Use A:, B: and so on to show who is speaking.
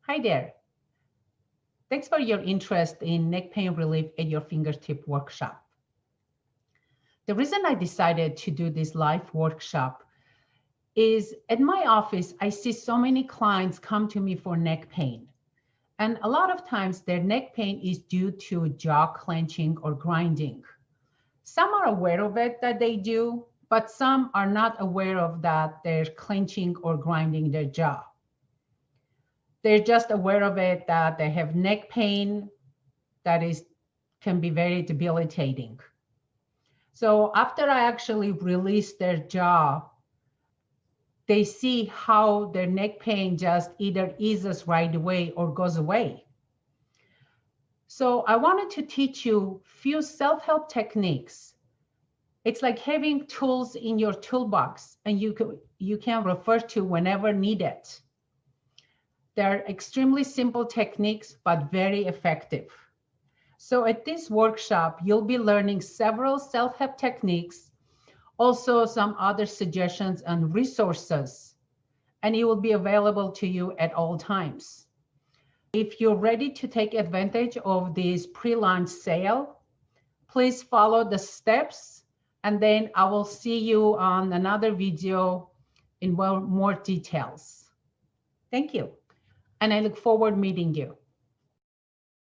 A: Hi there. Thanks for your interest in neck pain relief at your fingertip workshop. The reason I decided to do this live workshop is at my office, I see so many clients come to me for neck pain. And a lot of times their neck pain is due to jaw clenching or grinding. Some are aware of it that they do, but some are not aware of that they're clenching or grinding their jaw. They're just aware of it that they have neck pain that can be very debilitating. So after I actually release their jaw, they see how their neck pain just either eases right away or goes away. So I wanted to teach you few self-help techniques. It's like having tools in your toolbox and you can refer to whenever needed. They're extremely simple techniques, but very effective. So at this workshop, you'll be learning several self-help techniques, also some other suggestions and resources, and it will be available to you at all times. If you're ready to take advantage of this pre-launch sale, please follow the steps, and then I will see you on another video in more details. Thank you, and I look forward to meeting you.